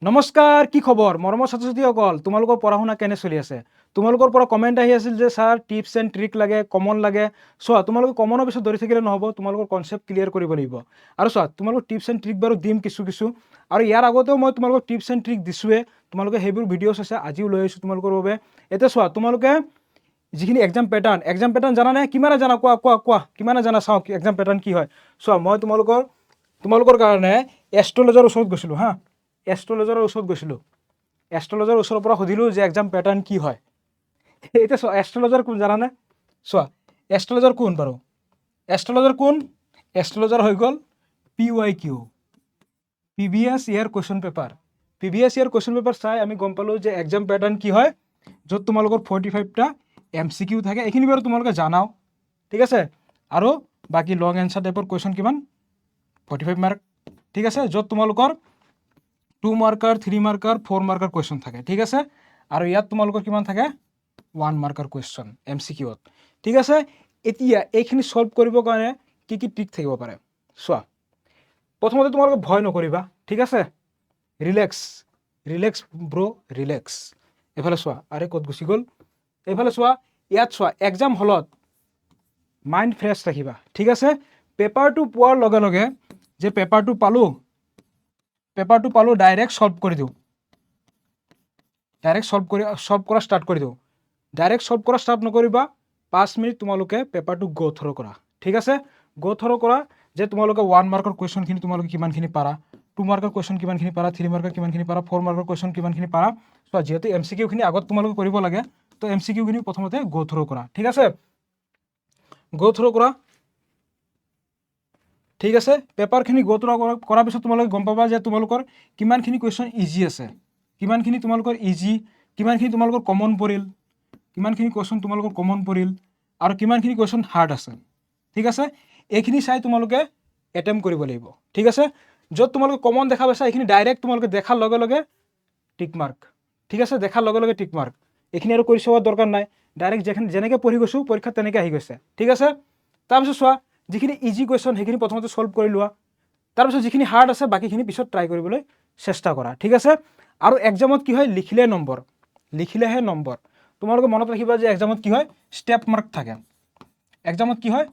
নমস্কাৰ, কি খবৰ মৰমৰ ছাত্ৰ ছাত্ৰীসকল? তোমালোকৰ পঢ়া শুনা কেনে চলি আছে? তোমালোকৰ পৰা কমেণ্ট আহি আছিল যে ছাৰ টিপছ এণ্ড ট্ৰিক লাগে, কমন লাগে। চোৱা, তোমালোকে কমনৰ পিছত ধৰি থাকিলে নহ'ব, তোমালোকৰ কনচেপ্ট ক্লিয়াৰ কৰিব লাগিব। আৰু চোৱা, তোমালোকৰ টিপছ এণ্ড ট্ৰিক বাৰু দিম কিছু আৰু ইয়াৰ আগতেও মই তোমালোকক টিপছ এণ্ড ট্ৰিক দিছোঁৱে। তোমালোকে সেইবোৰ ভিডিঅ'ছ আছে, আজিও লৈ আহিছোঁ তোমালোকৰ বাবে। এতিয়া চোৱা, তোমালোকে যিখিনি এক্সাম পেটাৰ্ণ জানানে? কিমানে জানা? কোৱা কিমানে জানা? চাওঁ এক্সাম পেটাৰ্ণ কি হয়। চোৱা, মই তোমালোকৰ কাৰণে এষ্ট্ৰলজাৰ ওচৰত গৈছিলোঁ হা। এষ্ট্ৰলজাৰৰ ওচৰৰ পৰা সুধিলোঁ যে এক্সাম পেটাৰ্ণ কি হয়। এতিয়া চোৱা, এষ্ট্ৰলজাৰ কোন জানানে? চোৱা, এষ্ট্ৰলজাৰ কোন বাৰু? এষ্ট্ৰলজাৰ হৈ গ'ল PYQ, previous year question paper. Previous year question paper চাই আমি গম পালোঁ যে এক্সাম পেটাৰ্ণ কি হয়, য'ত তোমালোকৰ 45টা MCQ থাকে। এইখিনি বাৰু তোমালোকে জানাও, ঠিক আছে। আৰু বাকী লং এনচাৰ টাইপৰ কুৱেশ্যন কিমান? 45 মাৰ্ক, ঠিক আছে। য'ত তোমালোকৰ 2 মাৰ্কাৰ, 3 মাৰ্কাৰ, 4 মাৰ্কাৰ কুৱেশ্যন থাকে, ঠিক আছে। আৰু ইয়াত তোমালোকৰ কিমান থাকে? 1 মাৰ্কাৰ কুৱেশ্যন MCQত, ঠিক আছে। এতিয়া এইখিনি ছল্ভ কৰিবৰ কাৰণে কি কি ট্ৰিক থাকিব পাৰে চোৱা। প্ৰথমতে তোমালোকে ভয় নকৰিবা, ঠিক আছে। Relax relax. এইফালে চোৱা, আৰে ক'ত গুচি গ'ল? এইফালে চোৱা, ইয়াত চোৱা, এক্সাম হলত মাইণ্ড ফ্ৰেছ ৰাখিবা, ঠিক আছে। পেপাৰটো পোৱাৰ লগে লগে যে পেপাৰটো পালোঁ ডাইৰেক্ট ছল্ভ কৰি দিওঁ। ছল্ভ কৰা ষ্টাৰ্ট কৰি দিওঁ। ডাইৰেক্ট ছল্ভ কৰা ষ্টাৰ্ট নকৰিবা। 5 মিনিট তোমালোকে পেপাৰটো গ থ্ৰ' কৰা, ঠিক আছে। গ থ্ৰ' কৰা যে তোমালোকে 1 মাৰ্কৰ কুৱেশ্যনখিনি তোমালোকে কিমানখিনি পাৰা, 2 মাৰ্কৰ কুৱেশ্যন কিমানখিনি পাৰা, 3 মাৰ্কৰ কিমানখিনি পাৰা, 4 মাৰ্কৰ কুৱেশ্যন কিমানখিনি পাৰা। চোৱা, যিহেতু MCQখিনি আগত তোমালোকে কৰিব লাগে, তো MCQখিনি প্ৰথমতে গ থ্ৰ' কৰা, ঠিক আছে। গ থ্ৰ' কৰা, ঠিক আছে। পেপাৰখিনি গ থ্ৰ' কৰাৰ পিছত তোমালোকে গম পাবা যে তোমালোকৰ কিমানখিনি কুৱেশ্যন ইজি আছে, কিমানখিনি তোমালোকৰ কমন পৰিল, আৰু কিমানখিনি কুৱেশ্যন হাৰ্ড আছে, ঠিক আছে। এইখিনি চাই তোমালোকে এটেম্প কৰিব লাগিব, ঠিক আছে। য'ত তোমালোকে কমন দেখা পাইছা, এইখিনি ডাইৰেক্ট তোমালোকে দেখাৰ লগে লগে টিক মাৰ্ক, ঠিক আছে। দেখাৰ লগে লগে টিক মাৰ্ক। এইখিনি আৰু কৰি চোৱাৰ দৰকাৰ নাই, ডাইৰেক্ট যেনেকৈ পঢ়ি গৈছোঁ পৰীক্ষাত তেনেকৈ আহি গৈছে, ঠিক আছে। তাৰপিছত চোৱা, যিখিনি ইজি কুৱেশ্যন সেইখিনি প্ৰথমতে ছল্ভ কৰি লোৱা। তাৰপিছত যিখিনি হাৰ্ড আছে বাকীখিনি পিছত ট্ৰাই কৰিবলৈ চেষ্টা কৰা, ঠিক আছে। আৰু এক্সামত কি হয়, লিখিলেহে নম্বৰ। তোমালোকে মনত ৰাখিবা যে এক্সামত কি হয়, ষ্টেপ মাৰ্ক থাকে। এক্সামত কি হয়,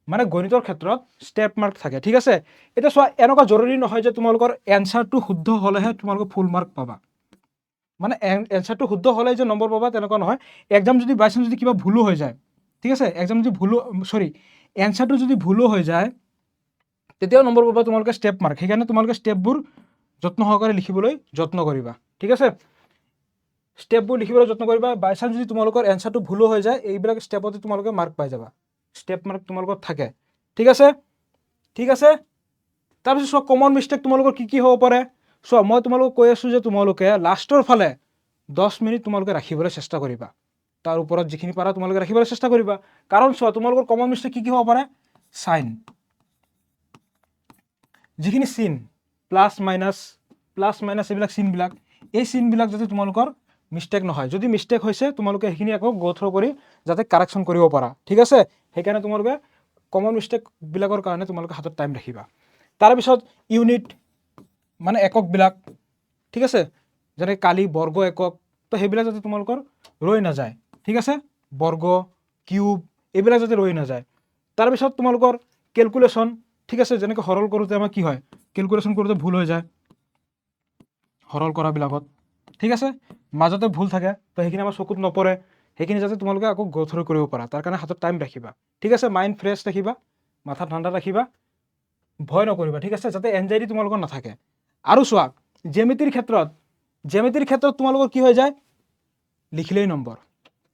মানে গণিতৰ ক্ষেত্ৰত ষ্টেপ মাৰ্ক থাকে, ঠিক আছে। এতিয়া চোৱা, এনেকুৱা জৰুৰী নহয় যে তোমালোকৰ এনচাৰটো শুদ্ধ হ'লেহে তোমালোকে ফুল মাৰ্ক পাবা। মানে এনচাৰটো শুদ্ধ হ'লে যে নম্বৰ পাবা তেনেকুৱা নহয়। এক্সাম যদি বাই চান্স যদি কিবা ভুলো হৈ যায়, ঠিক আছে, এনচাৰটো যদি ভুলো হৈ যায়, তেতিয়াও নম্বৰ পাবা তোমালোকে ষ্টেপ মাৰ্ক। সেইকাৰণে তোমালোকে ষ্টেপবোৰ যত্ন সহকাৰে লিখিবলৈ যত্ন কৰিবা, ঠিক আছে। ষ্টেপবোৰ লিখিবলৈ যত্ন কৰিবা। বাই চান্স যদি তোমালোকৰ এনচাৰটো ভুলো হৈ যায়, এইবিলাক ষ্টেপতে তোমালোকে মাৰ্ক পাই যাবা। ষ্টেপ মাৰ্ক তোমালোকৰ থাকে, ঠিক আছে। তাৰপিছত চোৱা, কমন মিষ্টেক তোমালোকৰ কি হ'ব পাৰে চোৱা। মই তোমালোকক কৈ আছোঁ যে তোমালোকে লাষ্টৰ ফালে 10 মিনিট তোমালোকে ৰাখিবলৈ চেষ্টা কৰিবা। তাৰ ওপৰত যিখিনি পাৰা তোমালোকে ৰাখিবলৈ চেষ্টা কৰিবা। কাৰণ চোৱা, তোমালোকৰ কমন মিষ্টেক কি হ'ব পাৰে? চাইন, যিখিনি চিন, প্লাছ মাইনাছ এইবিলাক চিনবিলাক, এই চিনবিলাক যাতে তোমালোকৰ মিষ্টেক নহয়। যদি মিষ্টেক হৈছে, তোমালোকে সেইখিনি আকৌ গ থ্ৰ' কৰি যাতে কাৰেকশ্যন কৰিব পাৰা, ঠিক আছে। সেইকাৰণে তোমালোকে কমন মিষ্টেকবিলাকৰ কাৰণে তোমালোকে হাতত টাইম ৰাখিবা। তাৰপিছত ইউনিট, মানে এককবিলাক, ঠিক আছে। যেনে কালি বৰ্গ একক, তো সেইবিলাক যাতে তোমালোকৰ ৰৈ নাযায়, ঠিক আছে। বৰ্গ, কিউব, এইবিলাক যাতে ৰৈ নাযায়। তাৰপিছত তোমালোকৰ কেলকুলেশ্যন, ঠিক আছে। যেনেকৈ সৰল কৰোঁতে আমাৰ কি হয়, কেলকুলেশ্যন কৰোঁতে ভুল হৈ যায় সৰল কৰাবিলাকত, ঠিক আছে। মাজতে ভুল থাকে, তো সেইখিনি আমাৰ চকুত নপৰে। সেইখিনি যাতে তোমালোকে আকৌ গ থ্ৰ' কৰিব পাৰা, তাৰ কাৰণে হাতত টাইম ৰাখিবা, ঠিক আছে। মাইণ্ড ফ্ৰেছ ৰাখিবা, মাথা ঠাণ্ডা ৰাখিবা, ভয় নকৰিবা, ঠিক আছে, যাতে এনজাইটি তোমালোকৰ নাথাকে। আৰু চোৱা, জ্যামিতিৰ ক্ষেত্ৰত তোমালোকৰ কি হৈ যায়, লিখিলেই নম্বৰ,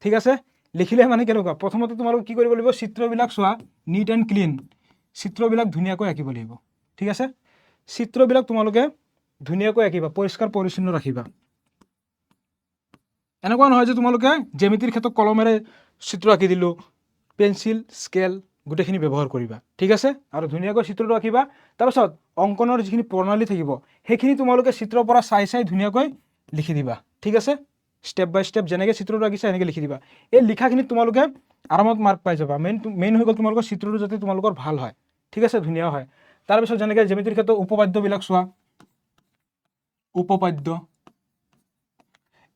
ঠিক আছে। লিখিলে মানে কেনেকুৱা, প্ৰথমতে তোমালোকে কি কৰিব লাগিব, চিত্ৰবিলাক চোৱা, নিট এণ্ড ক্লিন, চিত্ৰবিলাক ধুনীয়াকৈ আঁকিব লাগিব, ঠিক আছে। চিত্ৰবিলাক তোমালোকে ধুনীয়াকৈ আঁকিবা, পৰিষ্কাৰ পৰিচ্ছন্ন ৰাখিবা। এনেকুৱা নহয় যে তোমালোকে জ্যামিতিৰ ক্ষেত্ৰত কলমেৰে চিত্ৰ আঁকি দিলোঁ, পেঞ্চিল, স্কেল গোটেইখিনি ব্যৱহাৰ কৰিবা, ঠিক আছে। আৰু ধুনীয়াকৈ চিত্ৰটো আঁকিবা। তাৰপিছত অংকনৰ যিখিনি প্ৰণালী থাকিব, সেইখিনি তোমালোকে চিত্ৰৰ পৰা চাই ধুনীয়াকৈ লিখি দিবা, ঠিক আছে। ষ্টেপ বাই ষ্টেপ যেনেকৈ চিত্ৰটো আঁকিছা এনেকৈ লিখি দিবা। এই লিখাখিনিত তোমালোকে আৰামত মাৰ্ক পাই যাবা। মেইন হৈ গ'ল তোমালোকৰ চিত্ৰটো যাতে তোমালোকৰ ভাল হয়, ঠিক আছে, ধুনীয়া হয়। তাৰপিছত যেনেকৈ জ্যামিতিৰ ক্ষেত্ৰত উপপাদ্যবিলাক চোৱা, উপপাদ্য।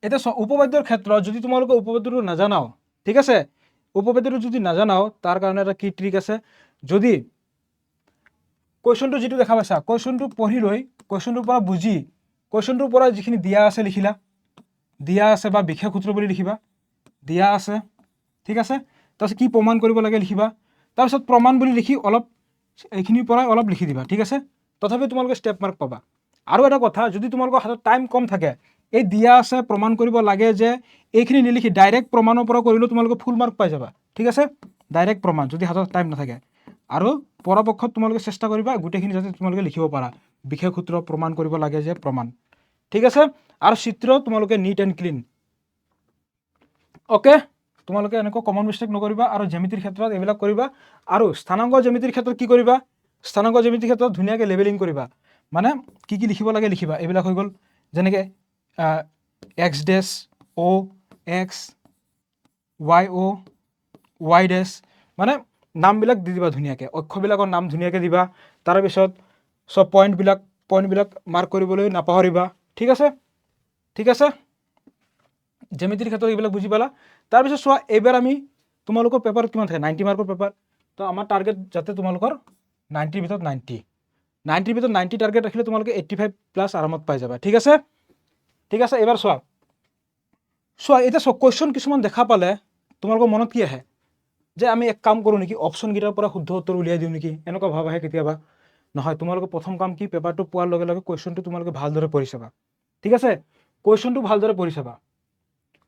এতিয়া উপপাদ্যৰ ক্ষেত্ৰত যদি তোমালোকে উপপাদ্যটো নাজানাও, ঠিক আছে, উপপাদ্যটো যদি নাজানাও তাৰ কাৰণে এটা কি ট্ৰিক আছে, যদি কুৱেশ্যনটো যিটো দেখা পাইছা, কুৱেশ্যনটো পঢ়ি লৈ কুৱেশ্যনটোৰ পৰা বুজি কুৱেশ্যনটোৰ পৰা যিখিনি দিয়া আছে লিখিলা, দিয়া আছে বা বিশেষ সূত্ৰ বুলি লিখিবা, দিয়া আছে, ঠিক আছে, তাৰপিছত কি প্ৰমাণ কৰিব লাগে লিখিবা, তাৰপিছত প্ৰমাণ বুলি লিখি অলপ এইখিনিৰ পৰাই অলপ লিখি দিবা, ঠিক আছে, তথাপি তোমালোকে ষ্টেপ মাৰ্ক পাবা। আৰু এটা কথা, যদি তোমালোকৰ হাতত টাইম কম থাকে, এই দিয়া আছে প্ৰমাণ কৰিব লাগে যে এইখিনি নিলিখি ডাইৰেক্ট প্ৰমাণৰ পৰা কৰিলেও তোমালোকে ফুল মাৰ্ক পাই যাবা, ঠিক আছে, ডাইৰেক্ট প্ৰমাণ যদি হাতত টাইম নাথাকে। আৰু পৰাপক্ষত তোমালোকে চেষ্টা কৰিবা গোটেইখিনি যাতে তোমালোকে লিখিব পাৰা, বিশেষ সূত্ৰ প্ৰমাণ কৰিব লাগে যে প্ৰমাণ, ঠিক আছে। আৰু চিত্ৰ তোমালোকে নিট এণ্ড ক্লিন, অ'কে, তোমালোকে এনেকুৱা কমন মিষ্টেক নকৰিবা। আৰু জ্যামিতিৰ ক্ষেত্ৰত এইবিলাক কৰিবা। আৰু স্থানাংক জ্যামিতিৰ ক্ষেত্ৰত কি কৰিবা, স্থানাংক জ্যামিতিৰ ক্ষেত্ৰত ধুনীয়াকৈ লেবেলিং কৰিবা, মানে কি কি লিখিব লাগে লিখিবা। এইবিলাক হৈ গ'ল যেনেকৈ এক্স ডেছ অ' এক্স, ৱাই অ' ৱাই ডেছ, মানে নামবিলাক দি দিবা ধুনীয়াকৈ, অক্ষবিলাকৰ নাম ধুনীয়াকৈ দিবা। তাৰপিছত চব পইণ্টবিলাক মাৰ্ক কৰিবলৈ নাপাহৰিবা, ঠিক আছে, ঠিক আছে। জ্যামিতিৰ ক্ষেত্ৰত এইবিলাক বুজি পালা। তাৰপিছত চোৱা, এইবাৰ আমি তোমালোকৰ পেপাৰত কিমান থাকে, 90 মাৰ্কৰ পেপাৰ, তো আমাৰ টাৰ্গেট যাতে তোমালোকৰ 90ৰ ভিতৰত 90ৰ ভিতৰত 90 টাৰ্গেট ৰাখিলে তোমালোকে 85+ আৰামত পাই যাবা, ঠিক আছে, ঠিক আছে। এইবাৰ চোৱা, এতিয়া কুৱেশ্যন কিছুমান দেখা পালে তোমালোকৰ মনত কি আহে, যে আমি এক কাম কৰোঁ নেকি, অপশ্যনকেইটাৰ পৰা শুদ্ধ উত্তৰ উলিয়াই দিওঁ নেকি, এনেকুৱা ভাৱ আহে কেতিয়াবা। নহয়, তোমালোকে প্ৰথম কাম কি, পেপাৰটো পোৱাৰ লগে লগে কুৱেশ্যনটো তোমালোকে ভালদৰে পঢ়ি চাবা, ঠিক আছে, কুৱেশ্যনটো ভালদৰে পঢ়ি চাবা,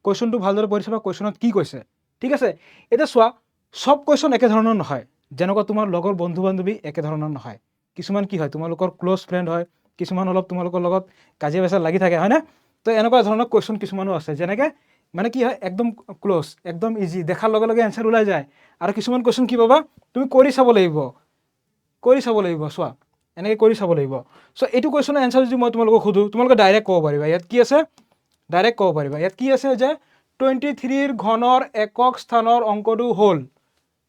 কুৱেশ্যনত কি কৈছে, ঠিক আছে। এতিয়া চোৱা, চব কুৱেশ্যন একে ধৰণৰ নহয়, যেনেকুৱা তোমাৰ লগৰ বন্ধু বান্ধৱী একে ধৰণৰ নহয়, কিছুমান কি হয় তোমালোকৰ ক্ল'জ ফ্ৰেণ্ড হয়, কিছুমান অলপ তোমালোকৰ লগত কাজিয়া পেচাল লাগি থাকে, হয়নে। তো এনেকুৱা ধৰণৰ কুৱেশ্যন কিছুমানো আছে, যেনেকৈ মানে কি হয় একদম ক্ল'জ, একদম ইজি, দেখাৰ লগে লগে এনচাৰ ওলাই যায়। আৰু কিছুমান কুৱেশ্যন কি পাবা, তুমি কৰি চাব লাগিব, চোৱা, এনেকৈ কৰি চাব লাগিব। চ' এইটো কুৱেশ্যনৰ এনচাৰ যদি মই তোমালোকক সোধোঁ, তোমালোকে ডাইৰেক্ট ক'ব পাৰিবা, ইয়াত কি আছে, ডাইৰেক্ট ক'ব পাৰিবা, ইয়াত কি আছে, যে 23ৰ ঘনৰ একক স্থানৰ অংকটো হ'ল,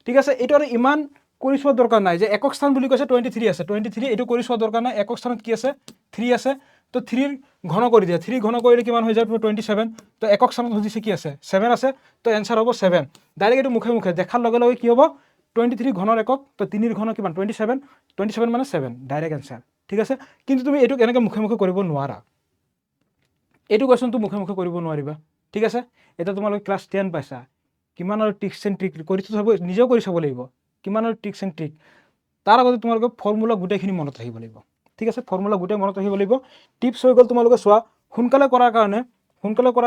ঠিক আছে। এইটো আৰু ইমান কৰি চোৱাৰ দৰকাৰ নাই, যে একক স্থান বুলি কৈছে 23 আছে, 23 এইটো কৰি চোৱাৰ দৰকাৰ নাই, একক স্থানত কি আছে 3 আছে, তো 3ৰ ঘন কৰি দিয়া, 3 ঘন কৰিলে কিমান হৈ যায় 27, তো একক স্থানত সুধিছে কি আছে 7 আছে, তো এনচাৰ হ'ব 7, ডাইৰেক্ট এইটো মুখে মুখে দেখাৰ লগে লগে কি হ'ব, 23 ঘনৰ একক, তো 3ৰ ঘন কিমান 27 মানে 7, ডাইৰেক্ট এনচাৰ, ঠিক আছে। কিন্তু তুমি এইটোক এনেকৈ মুখে মুখে কৰিব নোৱাৰা, এইটো কুৱেশ্যনটো মুখে মুখে কৰিব নোৱাৰিবা, ঠিক আছে। এতিয়া তোমালোকে ক্লাছ 10 পাইছা, কিমান আৰু ট্ৰিক্স এণ্ড ট্ৰিক কৰি চাব, নিজেও কৰি চাব লাগিব, কিমান আৰু ট্ৰিক্স এণ্ড ট্ৰিক। তাৰ আগতে তোমালোকে ফৰ্মুলা গোটেইখিনি মনত ৰাখিব লাগিব, ঠিক আছে, ফৰ্মুলা গোটেই মনত ৰাখিব লাগিব। টিপছ হৈ গ'ল, তোমালোকে চোৱা, সোনকালে কৰাৰ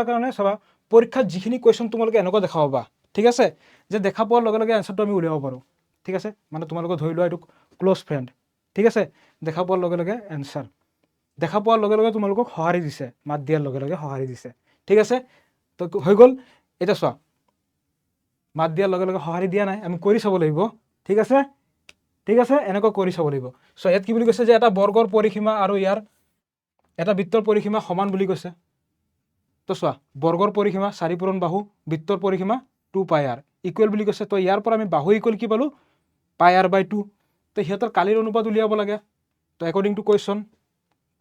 কাৰণে চাবা, পৰীক্ষাত যিখিনি কুৱেশ্যন তোমালোকে এনেকুৱা দেখা পাবা, ঠিক আছে, যে দেখা পোৱাৰ লগে লগে এনচাৰটো আমি উলিয়াব পাৰোঁ, ঠিক আছে, মানে তোমালোকে ধৰি লোৱা এইটো ক্ল'জ ফ্ৰেণ্ড, ঠিক আছে, দেখা পোৱাৰ লগে লগে এনচাৰ, দেখা পোৱাৰ লগে লগে তোমালোকক সঁহাৰি দিছে, মাত দিয়াৰ লগে লগে সঁহাৰি দিছে, ঠিক আছে, তো হৈ গ'ল। এতিয়া চোৱা, মাত দিয়াৰ লগে লগে সঁহাৰি দিয়া নাই, আমি কৰি চাব লাগিব, ঠিক আছে, ঠিক আছে, এনেকৈ কৰি চাব লাগিব। চ' ইয়াত কি বুলি কৈছে, যে এটা বৰ্গৰ পৰিসীমা আৰু ইয়াৰ এটা বৃত্তৰ পৰিসীমা সমান বুলি কৈছে। তো চোৱা, বৰ্গৰ পৰিসীমা 4 পূৰণ বাহু, বৃত্তৰ পৰিসীমা 2πr ইকুৱেল বুলি কৈছে। তো ইয়াৰ পৰা আমি বাহু ইকুৱেল কি পালোঁ, πr/2, তো সিহঁতৰ কালিৰ অনুপাত উলিয়াব লাগে, তো একৰ্ডিং টু কুৱেশ্যন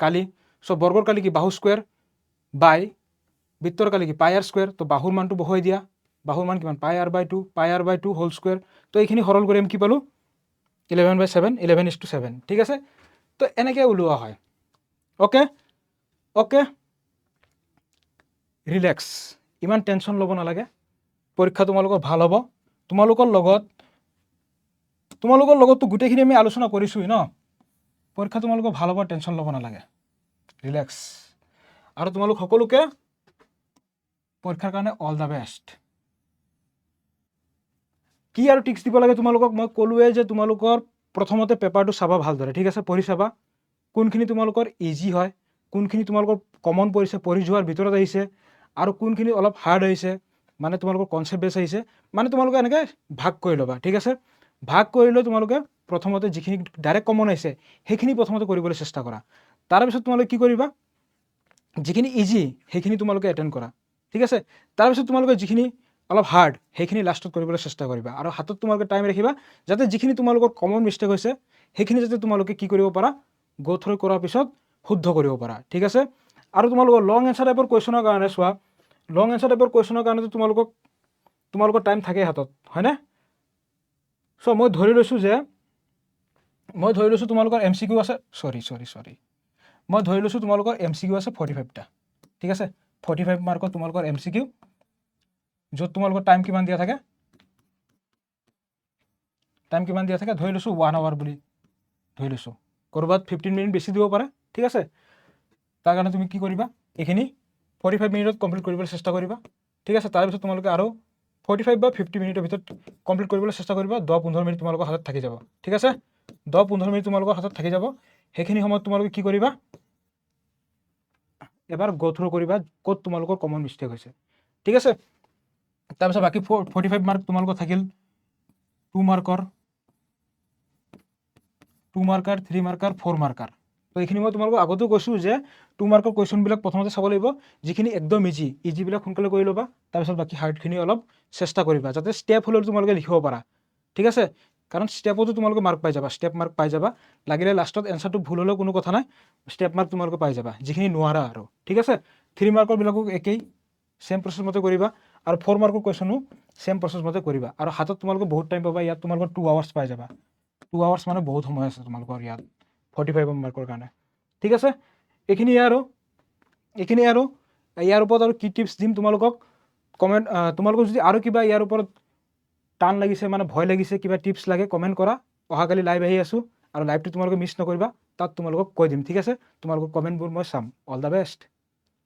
কালি, চ' বৰ্গৰ কালি কি বাহু স্কুৱেৰ বাই বৃত্তৰ কালি কি πr স্কুৱেৰ, তো বাহুৰ মানটো বহুৱাই দিয়া, বাহুৰ মান কিমান πr/2 হোল স্কুৱেৰ, তো এইখিনি সৰল কৰি আমি কি পালোঁ 11/7, 11:7, ঠিক আছে। তো এনেকৈ ওলোৱা হয়, অ'কে, ৰিলেক্স, ইমান টেনশ্যন ল'ব নালাগে, পৰীক্ষা তোমালোকৰ ভাল হ'ব। তোমালোকৰ লগততো গোটেইখিনি আমি আলোচনা কৰিছোঁই ন, পৰীক্ষা তোমালোকৰ ভাল হ'ব, টেনশ্যন ল'ব নালাগে, ৰিলেক্স। আৰু তোমালোক সকলোকে পৰীক্ষাৰ কাৰণে অল দ্য বেষ্ট। কি আৰু টিক্স দিব লাগে তোমালোকক, মই ক'লোৱে যে তোমালোকৰ প্ৰথমতে পেপাৰটো চাবা ভালদৰে, ঠিক আছে, পঢ়ি চাবা, কোনখিনি তোমালোকৰ ইজি হয়, কোনখিনি তোমালোকৰ কমন পৰিছে, পঢ়ি যোৱাৰ ভিতৰত আহিছে, আৰু কোনখিনি অলপ হাৰ্ড আহিছে, মানে তোমালোকৰ কনচেপ্ট বেছ আহিছে, মানে তোমালোকে এনেকৈ ভাগ কৰি ল'বা, ঠিক আছে। ভাগ কৰি লৈ তোমালোকে প্ৰথমতে যিখিনি ডাইৰেক্ট কমন আহিছে সেইখিনি প্ৰথমতে কৰিবলৈ চেষ্টা কৰা। তাৰপিছত তোমালোকে কি কৰিবা, যিখিনি ইজি সেইখিনি তোমালোকে এটেণ্ড কৰা, ঠিক আছে। তাৰপিছত তোমালোকে যিখিনি অলপ হাৰ্ড সেইখিনি লাষ্টত কৰিবলৈ চেষ্টা কৰিবা, আৰু হাতত তোমালোকে টাইম ৰাখিবা, যাতে যিখিনি তোমালোকৰ কমন মিষ্টেক হৈছে সেইখিনি যাতে তোমালোকে কি কৰিব পাৰা, গ' থ্ৰু কৰাৰ পিছত শুদ্ধ কৰিব পাৰা, ঠিক আছে। আৰু তোমালোকৰ লং এনচাৰ টাইপৰ কুৱেশ্যনৰ কাৰণে চোৱা, লং এনচাৰ টাইপৰ কুৱেশ্যনৰ কাৰণেতো তোমালোকৰ টাইম থাকে হাতত, হয়নে? চ' মই ধৰি লৈছোঁ তোমালোকৰ MCQ আছে, মই ধৰি লৈছোঁ তোমালোকৰ MCQ আছে 45টা, ঠিক আছে? 45 মাৰ্কৰ তোমালোকৰ MCQ, য'ত তোমালোকৰ টাইম কিমান দিয়া থাকে, ধৰি লৈছোঁ 1 আৱাৰ বুলি ধৰি লৈছোঁ, ক'ৰবাত 15 মিনিট বেছি দিব পাৰে, ঠিক আছে? তাৰ কাৰণে তুমি কি কৰিবা, এইখিনি 45 মিনিটত কমপ্লিট কৰিবলৈ চেষ্টা কৰিবা, ঠিক আছে? তাৰপিছত তোমালোকে আৰু 45 বা 50 মিনিটৰ ভিতৰত কমপ্লিট কৰিবলৈ চেষ্টা কৰিবা। 10-15 মিনিট তোমালোকৰ হাতত থাকি যাব, ঠিক আছে? 10-15 মিনিট তোমালোকৰ হাতত থাকি যাব। সেইখিনি সময়ত তোমালোকে কি কৰিবা, এবাৰ গো থ্ৰু কৰিবা ক'ত তোমালোকৰ কমন মিষ্টেক হৈছে, ঠিক আছে? তাৰপিছত বাকী 45 মাৰ্ক তোমালোকৰ থাকিল 2 মাৰ্কৰ, 3 মাৰ্কাৰ, 4 মাৰ্কাৰ। তো এইখিনি মই তোমালোকক আগতেও কৈছোঁ যে 2 মাৰ্কৰ কুৱেশ্যনবিলাক প্ৰথমতে চাব লাগিব, যিখিনি একদম ইজিবিলাক সোনকালে কৰি ল'বা, তাৰপিছত বাকী হাৰ্ডখিনি অলপ চেষ্টা কৰিবা, যাতে ষ্টেপ হ'লেও তোমালোকে লিখিব পাৰা, ঠিক আছে? কাৰণ ষ্টেপতো তোমালোকে মাৰ্ক পাই যাবা, ষ্টেপ মাৰ্ক পাই যাবা, লাগিলে লাষ্টত এনচাৰটো ভুল হ'লেও কোনো কথা নাই, ষ্টেপ মাৰ্ক তোমালোকে পাই যাবা, যিখিনি নোৱাৰা আৰু, ঠিক আছে? 3 মাৰ্কৰবিলাকো একেই, ছেম প্ৰচেছ মতে কৰিবা, আৰু 4 মাৰ্কৰ কুৱেশ্যনো ছেম প্ৰচেছ মতে কৰিবা, আৰু হাতত তোমালোকে বহুত টাইম পাবা, ইয়াত তোমালোকৰ 2 আৱাৰ্ছ পাই যাবা। 2 আৱাৰ্ছ মানে বহুত সময় আছে তোমালোকৰ ইয়াত 45 মাৰ্কৰ কাৰণে, ঠিক আছে? এইখিনিয়ে আৰু ইয়াৰ ওপৰত আৰু কি টিপছ দিম তোমালোকক, তোমালোকক যদি আৰু কিবা ইয়াৰ ওপৰত টান লাগিছে, মানে ভয় লাগিছে, কিবা টিপছ লাগে, কমেণ্ট কৰা। অহাকালি লাইভ আহি আছোঁ, আৰু লাইভটো তোমালোকে মিছ নকৰিবা, তাত তোমালোকক কৈ দিম, ঠিক আছে? তোমালোকৰ কমেণ্টবোৰ মই চাম। All the best.